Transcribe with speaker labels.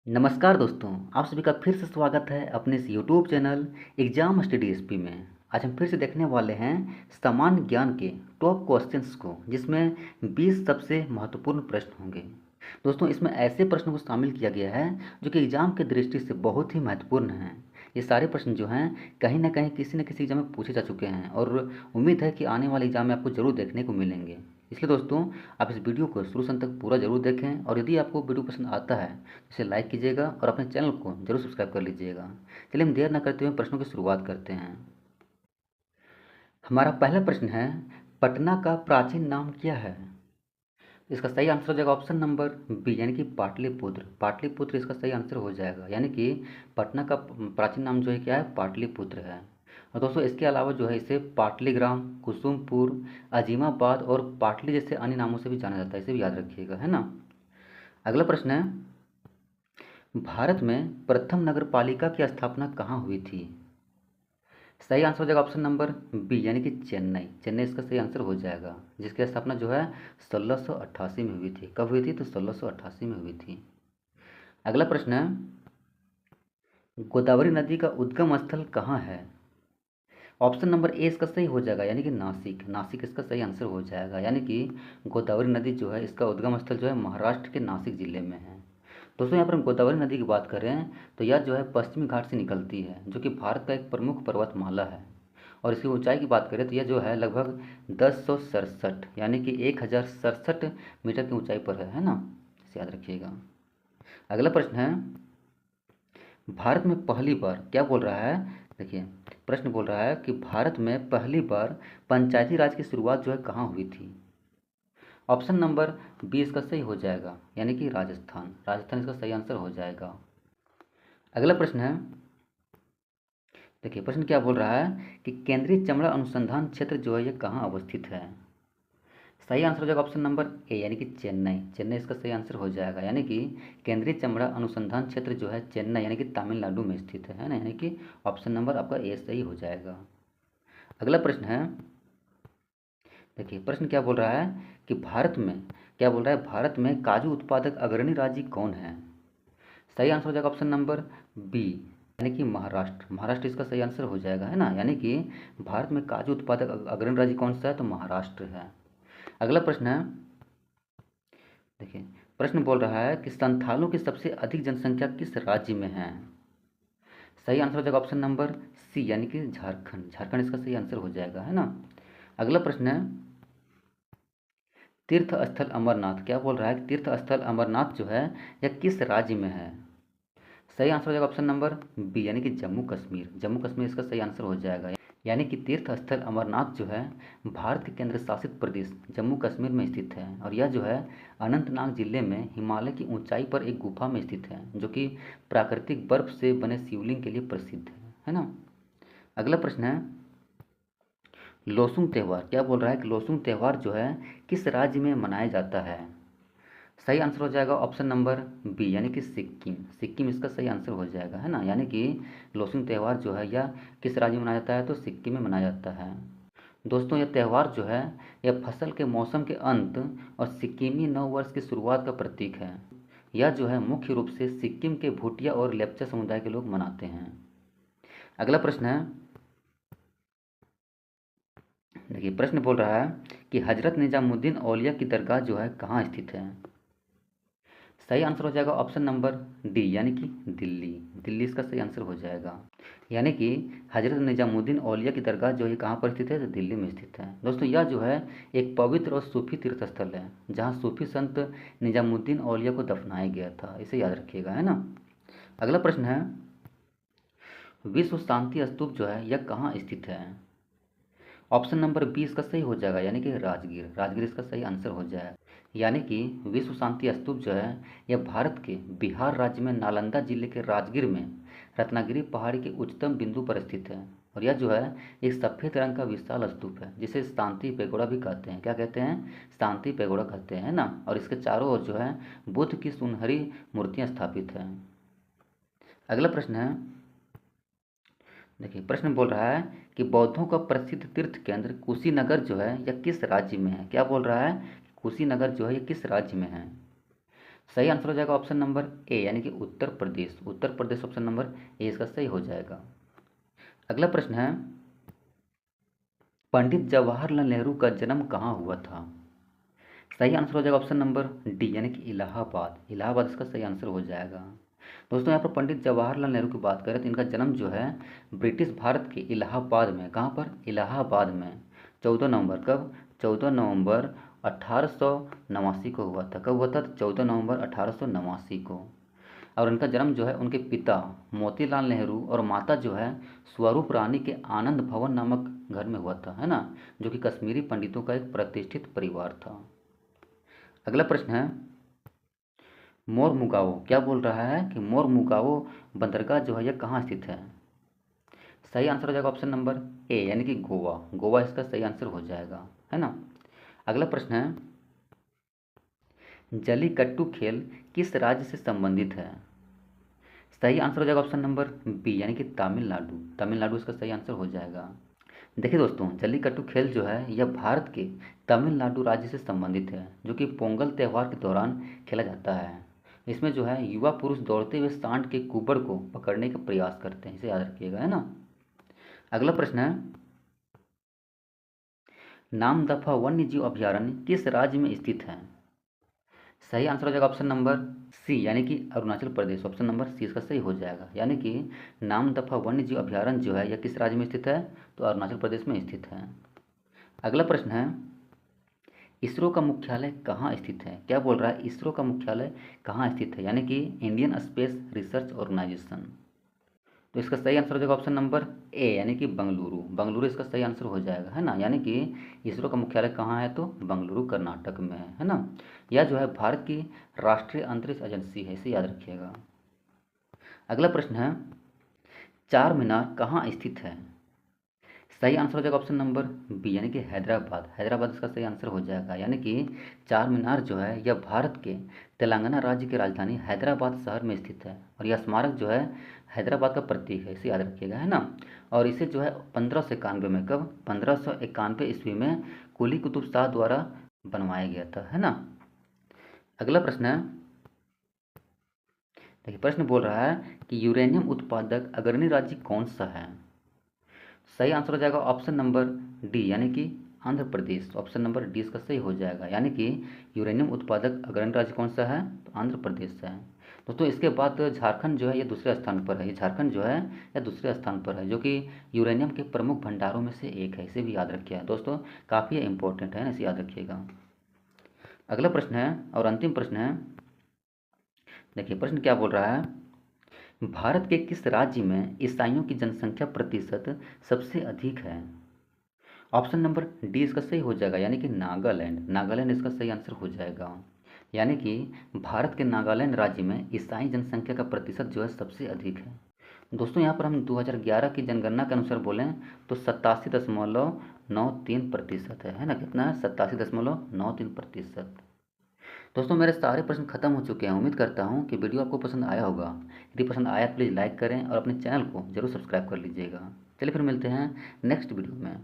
Speaker 1: नमस्कार दोस्तों, आप सभी का फिर से स्वागत है अपने इस YouTube channel exam study SP में। आज हम फिर से देखने वाले हैं सामान्य ज्ञान के टॉप क्वेश्चंस को, जिसमें 20 सबसे महत्वपूर्ण प्रश्न होंगे। दोस्तों, इसमें ऐसे प्रश्नों को शामिल किया गया है जो कि एग्जाम की दृष्टि से बहुत ही महत्वपूर्ण हैं। ये सारे प्रश्न जो हैं कहीं ना कहीं किसी न किसी एग्जाम में पूछे जा चुके हैं और उम्मीद है कि आने वाले एग्जाम में आपको जरूर देखने को मिलेंगे। इसलिए दोस्तों, आप इस वीडियो को शुरू से अंत तक पूरा जरूर देखें और यदि आपको वीडियो पसंद आता है तो इसे लाइक कीजिएगा और अपने चैनल को जरूर सब्सक्राइब कर लीजिएगा। चलिए हम देर न करते हुए प्रश्नों की शुरुआत करते हैं। हमारा पहला प्रश्न है, पटना का प्राचीन नाम क्या है? इसका सही आंसर हो जाएगा ऑप्शन नंबर बी, यानी कि पाटलिपुत्र। पाटलिपुत्र इसका सही आंसर हो जाएगा, यानी कि पटना का प्राचीन नाम जो है क्या है, पाटलिपुत्र है। और दोस्तों, इसके अलावा जो है इसे पाटलीग्राम, कुसुमपुर, अजीमाबाद और पाटली जैसे अन्य नामों से भी जाना जाता है, इसे भी याद रखिएगा, है ना। अगला प्रश्न है, भारत में प्रथम नगर पालिका की स्थापना कहाँ हुई थी? सही आंसर हो जाएगा ऑप्शन नंबर बी, यानी कि चेन्नई। चेन्नई इसका सही आंसर हो जाएगा, जिसकी स्थापना जो है 1688 में हुई थी। कब हुई थी? तो 1688 में हुई थी। अगला प्रश्न है, गोदावरी नदी का उद्गम स्थल कहाँ है? ऑप्शन नंबर ए इसका सही हो जाएगा, यानी कि नासिक। नासिक इसका सही आंसर हो जाएगा, यानी कि गोदावरी नदी जो है इसका उद्गम स्थल जो है महाराष्ट्र के नासिक जिले में है। दोस्तों, यहाँ पर हम गोदावरी नदी की बात कर रहे हैं तो यह जो है पश्चिमी घाट से निकलती है, जो कि भारत का एक प्रमुख पर्वतमाला है। और इसकी ऊंचाई की बात करें तो यह जो है लगभग 1067, यानी कि 1067 मीटर की ऊंचाई पर है ना। इसे याद रखिएगा। अगला प्रश्न है, भारत में पहली बार क्या बोल रहा है, देखिए प्रश्न बोल रहा है कि भारत में पहली बार पंचायती राज की शुरुआत जो है कहाँ हुई थी? ऑप्शन नंबर बी इसका सही हो जाएगा, यानी कि राजस्थान। राजस्थान इसका सही आंसर हो जाएगा। अगला प्रश्न है, देखिए प्रश्न क्या बोल रहा है कि केंद्रीय चमड़ा अनुसंधान क्षेत्र जो है यह कहाँ अवस्थित है? सही आंसर हो जाएगा ऑप्शन नंबर ए, यानी कि चेन्नई। चेन्नई इसका सही आंसर हो जाएगा, यानी कि केंद्रीय चमड़ा अनुसंधान क्षेत्र जो है चेन्नई यानी कि तमिलनाडु में स्थित है ना, यानी कि ऑप्शन नंबर आपका ए सही हो जाएगा। अगला प्रश्न है, देखिए प्रश्न क्या बोल रहा है कि भारत में, क्या बोल रहा है, भारत में काजू उत्पादक अग्रणी राज्य कौन है? सही आंसर हो जाएगा ऑप्शन नंबर बी, यानी कि महाराष्ट्र। महाराष्ट्र इसका सही आंसर हो जाएगा, है ना, यानी कि भारत में काजू उत्पादक अग्रणी राज्य कौन सा है? तो महाराष्ट्र है। अगला प्रश्न है, देखिए प्रश्न बोल रहा है कि संथालों की सबसे अधिक जनसंख्या किस राज्य में है? सही आंसर हो जाएगा ऑप्शन नंबर सी, यानी कि झारखंड। झारखंड इसका सही आंसर हो जाएगा, है ना। अगला प्रश्न है, तीर्थ स्थल अमरनाथ, क्या बोल रहा है कि तीर्थ स्थल अमरनाथ जो है यह किस राज्य में है? सही आंसर हो जाएगा ऑप्शन नंबर बी, यानी कि जम्मू कश्मीर। जम्मू कश्मीर इसका सही आंसर हो जाएगा, यानी कि तीर्थ स्थल अमरनाथ जो है भारत के केंद्र शासित प्रदेश जम्मू कश्मीर में स्थित है। और यह जो है अनंतनाग जिले में हिमालय की ऊंचाई पर एक गुफा में स्थित है, जो कि प्राकृतिक बर्फ से बने शिवलिंग के लिए प्रसिद्ध है ना। अगला प्रश्न है, लोसुंग त्यौहार, क्या बोल रहा है कि लोसुंग त्यौहार जो है किस राज्य में मनाया जाता है? सही आंसर हो जाएगा ऑप्शन नंबर बी, यानी कि सिक्किम। सिक्किम इसका सही आंसर हो जाएगा, है ना, यानी कि लोसुंग त्यौहार जो है यह किस राज्य में मनाया जाता है? तो सिक्किम में मनाया जाता है। दोस्तों, यह त्यौहार जो है यह फसल के मौसम के अंत और सिक्किमी नव वर्ष की शुरुआत का प्रतीक है। यह जो है मुख्य रूप से सिक्किम के भूटिया और लेप्चा समुदाय के लोग मनाते हैं। अगला प्रश्न है, देखिए प्रश्न बोल रहा है कि हजरत निजामुद्दीन औलिया की दरगाह जो है कहाँ स्थित है? सही आंसर हो जाएगा ऑप्शन नंबर डी, यानी कि दिल्ली। दिल्ली इसका सही आंसर हो जाएगा, यानी कि हजरत निजामुद्दीन औलिया की दरगाह जो है कहाँ पर स्थित है? तो दिल्ली में स्थित है। दोस्तों, यह जो है एक पवित्र और सूफी तीर्थ स्थल है, जहाँ सूफी संत निजामुद्दीन औलिया को दफनाया गया था। इसे याद रखिएगा, है ना। अगला प्रश्न है, विश्व शांति स्तूप जो है यह कहाँ स्थित है? ऑप्शन नंबर बी इसका सही हो जाएगा, यानी कि राजगीर। राजगीर इसका सही आंसर हो जाएगा, यानी कि विश्व शांति स्तूप जो है यह भारत के बिहार राज्य में नालंदा जिले के राजगीर में रत्नागिरी पहाड़ी के उच्चतम बिंदु पर स्थित है। और यह जो है एक सफ़ेद रंग का विशाल स्तूप है, जिसे शांति पेगोड़ा भी कहते हैं। क्या कहते हैं? शांति पेगोड़ा कहते हैं ना। और इसके चारों ओर जो है बुद्ध की सुनहरी मूर्तियाँ स्थापित हैं। अगला प्रश्न है, देखिए प्रश्न बोल रहा है कि बौद्धों का प्रसिद्ध तीर्थ केंद्र कुशीनगर जो है यह किस राज्य में है? क्या बोल रहा है? कुशीनगर जो है यह किस राज्य में है? सही आंसर हो जाएगा ऑप्शन नंबर ए यानी कि Uttar Pradesh. Uttar Pradesh option number A इसका सही हो जाएगा। अगला प्रश्न है, पंडित जवाहरलाल नेहरू का जन्म कहाँ हुआ था? सही आंसर हो जाएगा ऑप्शन नंबर डी यानी कि इलाहाबाद। इलाहाबाद इसका सही आंसर हो जाएगा। दोस्तों यहाँ पर पंडित जवाहरलाल नेहरू की बात करें तो इनका जन्म जो है ब्रिटिश भारत के इलाहाबाद में, कहाँ पर? इलाहाबाद में 14 नवंबर, कब? 14 नवंबर 1889 को हुआ था। कब हुआ था? 14 नवंबर 1889 को। और इनका जन्म जो है उनके पिता मोतीलाल नेहरू और माता जो है स्वरूप रानी के आनंद भवन नामक घर में हुआ था, है ना, जो कि कश्मीरी पंडितों का एक प्रतिष्ठित परिवार था। अगला प्रश्न है, मोरमुगाओ क्या बोल रहा है कि मोरमुगाओ बंदरगाह जो है यह कहाँ स्थित है? सही आंसर हो जाएगा ऑप्शन नंबर ए यानी कि गोवा। गोवा इसका सही आंसर हो जाएगा, है ना। अगला प्रश्न है, जलीकट्टू खेल किस राज्य से संबंधित है? सही आंसर हो जाएगा ऑप्शन नंबर बी यानी कि तमिलनाडु। तमिलनाडु इसका सही आंसर हो जाएगा। देखिए दोस्तों, जल्लीकट्टू खेल जो है यह भारत के तमिलनाडु राज्य से संबंधित है, जो कि पोंगल त्यौहार के दौरान खेला जाता है। इसमें जो है युवा पुरुष दौड़ते हुए सांड के कुबड़ को पकड़ने का प्रयास करते हैं, इसे याद रखिएगा, है ना। अगला प्रश्न है, नामदफा वन्य जीव अभयारण्य किस राज्य में स्थित है? सही आंसर हो जाएगा ऑप्शन नंबर सी यानी कि Arunachal Pradesh. Option number C इसका सही हो जाएगा, यानी कि नामदफा वन्य जीव अभयारण्य जो है यह किस राज्य में स्थित है? तो अरुणाचल प्रदेश में स्थित है। अगला प्रश्न है, इसरो का मुख्यालय कहाँ स्थित है? क्या बोल रहा है, इसरो का मुख्यालय कहाँ स्थित है? यानी कि इंडियन स्पेस रिसर्च ऑर्गेनाइजेशन। तो इसका सही आंसर हो जाएगा ऑप्शन नंबर ए यानी कि बंगलुरु। बंगलुरु इसका सही आंसर हो जाएगा, है ना। यानी कि इसरो का मुख्यालय कहाँ है? तो बंगलुरु कर्नाटक में है ना। यह जो है भारत की राष्ट्रीय अंतरिक्ष एजेंसी है, इसे याद रखिएगा। अगला प्रश्न है, चार मीनार कहाँ स्थित है? सही आंसर हो जाएगा ऑप्शन नंबर बी यानी कि हैदराबाद। हैदराबाद इसका सही आंसर हो जाएगा, यानी कि चार मीनार जो है यह भारत के तेलंगाना राज्य की राजधानी हैदराबाद शहर में स्थित है। और यह स्मारक जो है हैदराबाद का प्रतीक है, इसे याद रखिएगा, है ना। और इसे जो है 1591 में, कब? 1591 ईस्वी में कुली कुतुब शाह द्वारा बनवाया गया था, है ना। अगला प्रश्न है, देखिए प्रश्न बोल रहा है कि यूरेनियम उत्पादक अग्रणी राज्य कौन सा है? सही आंसर हो जाएगा ऑप्शन नंबर डी यानी कि Andhra Pradesh. Option number D इसका सही हो जाएगा, यानी कि यूरेनियम उत्पादक अग्रणी राज्य कौन सा है? तो आंध्र प्रदेश है। दोस्तों इसके बाद झारखंड जो है ये दूसरे स्थान पर है। ये झारखंड जो है यह दूसरे स्थान पर है, जो कि यूरेनियम के प्रमुख भंडारों में से एक है, इसे भी याद रखिएगा दोस्तों, काफ़ी इंपॉर्टेंट है ना, इसे याद रखिएगा। अगला प्रश्न है और अंतिम प्रश्न है, देखिए प्रश्न क्या बोल रहा है, भारत के किस राज्य में ईसाइयों की जनसंख्या प्रतिशत सबसे अधिक है? ऑप्शन नंबर डी इसका सही हो जाएगा, यानी कि नागालैंड। नागालैंड इसका सही आंसर हो जाएगा, यानी कि भारत के नागालैंड राज्य में ईसाई जनसंख्या का प्रतिशत जो है सबसे अधिक है। दोस्तों यहाँ पर हम 2011 की जनगणना के अनुसार बोलें तो 87.93% है ना। कितना है? 87.93%। दोस्तों मेरे सारे प्रश्न खत्म हो चुके हैं। उम्मीद करता हूँ कि वीडियो आपको पसंद आया होगा। यदि पसंद आया तो प्लीज़ लाइक करें और अपने चैनल को जरूर सब्सक्राइब कर लीजिएगा। चलिए फिर मिलते हैं नेक्स्ट वीडियो में।